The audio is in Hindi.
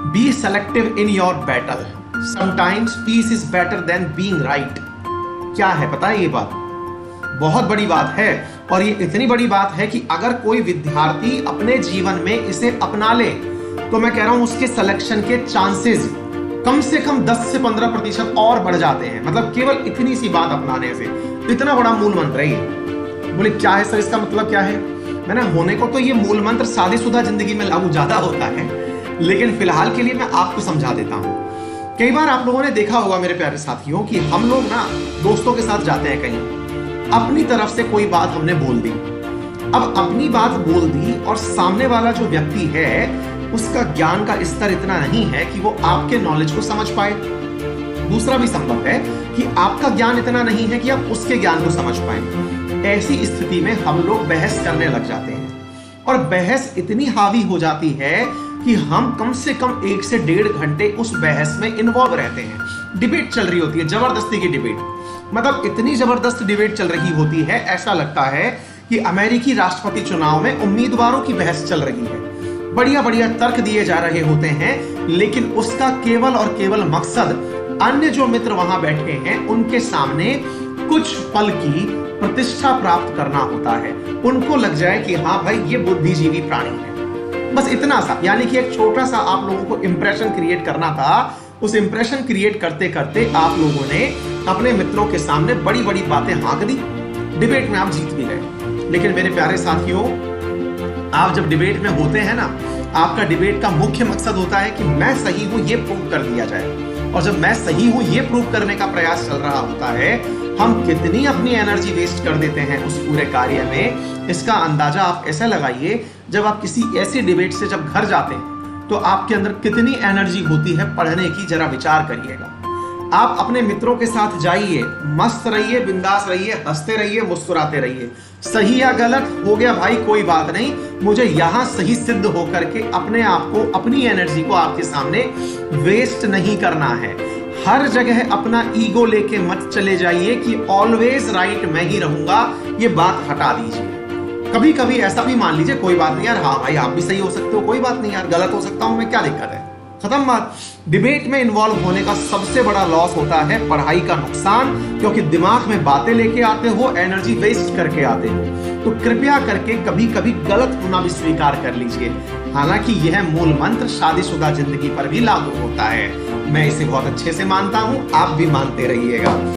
B selective in your battle, sometimes peace is better than being right. क्या है पता है ये बात? बहुत बड़ी बात है, और ये इतनी बड़ी बात है कि अगर कोई विद्यार्थी अपने जीवन में इसे अपना ले तो मैं कह रहा हूं उसके सिलेक्शन के चांसेस कम से कम 10 से 15% और बढ़ जाते हैं। मतलब केवल इतनी सी बात अपनाने से। इतना बड़ा मूल मंत्र है ये। बोले क्या है सर, इसका मतलब क्या है? मैंने होने को तो ये मूल मंत्र शादीशुदा जिंदगी में लागू ज्यादा होता है, लेकिन फिलहाल के लिए मैं आपको समझा देता हूं। कई बार आप लोगों ने देखा होगा मेरे प्यारे साथियों कि हम लोग ना दोस्तों के साथ जाते हैं कहीं, अपनी तरफ से कोई बात हमने बोल दी। अब अपनी बात बोल दी और सामने वाला जो व्यक्ति है उसका ज्ञान का स्तर इतना नहीं है कि वो आपके नॉलेज को समझ पाए। दूसरा भी संभव है कि आपका ज्ञान इतना नहीं है कि आप उसके ज्ञान को समझ पाए। ऐसी स्थिति में हम लोग बहस करने लग जाते हैं, और बहस इतनी हावी हो जाती है कि हम कम से कम 1 से 1.5 घंटे उस बहस में इन्वॉल्व रहते हैं। डिबेट चल रही होती है, जबरदस्ती की डिबेट। मतलब इतनी जबरदस्त डिबेट चल रही होती है, ऐसा लगता है कि अमेरिकी राष्ट्रपति चुनाव में उम्मीदवारों की बहस चल रही है। बढ़िया बढ़िया तर्क दिए जा रहे होते हैं, लेकिन उसका केवल और केवल मकसद अन्य जो मित्र वहां बैठे हैं उनके सामने कुछ पल की प्रतिष्ठा प्राप्त करना होता है। उनको लग जाए कि हाँ भाई ये बुद्धिजीवी प्राणी है, बस इतना सा। यानी कि एक छोटा सा आप लोगों को इंप्रेशन क्रिएट करना था। उस इंप्रेशन क्रिएट करते करते आप लोगों ने अपने मित्रों के सामने बड़ी बड़ी बातें हाँक दी। डिबेट में आप जीत भी गए। लेकिन मेरे प्यारे साथियों, आप जब डिबेट में होते हैं ना, आपका डिबेट का मुख्य मकसद होता है कि मैं सही हूं ये प्रूव कर दिया जाए। और जब मैं सही हूं ये प्रूव करने का प्रयास चल रहा होता है, हम कितनी अपनी एनर्जी वेस्ट कर देते हैं उस पूरे कार्य में। इसका अंदाजा आप ऐसे लगाइए, जब आप किसी ऐसी डिबेट से जब घर जाते हैं तो आपके अंदर कितनी एनर्जी होती है पढ़ने की, जरा विचार करिएगा। आप अपने मित्रों के साथ जाइए, मस्त रहिए, बिंदास रहिए, हंसते रहिए, मुस्कुराते रहिए। सही या गलत हो गया भाई, कोई बात नहीं, मुझे यहां सही सिद्ध होकर के अपने आप को, अपनी एनर्जी को आपके सामने वेस्ट नहीं करना है। हर जगह अपना ईगो लेके मत चले जाइए कि ऑलवेज राइट मैं ही रहूंगा, ये बात हटा दीजिए। कभी कभी ऐसा भी मान लीजिए, कोई बात नहीं यार, हाँ भाई आप भी सही हो सकते हो, कोई बात नहीं यार, गलत हो सकता हूं मैं, क्या दिक्कत है, खत्म बात। डिबेट में इन्वॉल्व होने का सबसे बड़ा लॉस होता है पढ़ाई का नुकसान, क्योंकि दिमाग में बातें लेके आते हो, एनर्जी वेस्ट करके आते हो। तो कृपया करके कभी कभी गलत होना भी स्वीकार कर लीजिए। हालांकि यह मूल मंत्र शादीशुदा जिंदगी पर भी लागू होता है। मैं इसे बहुत अच्छे से मानता हूं, आप भी मानते रहिएगा।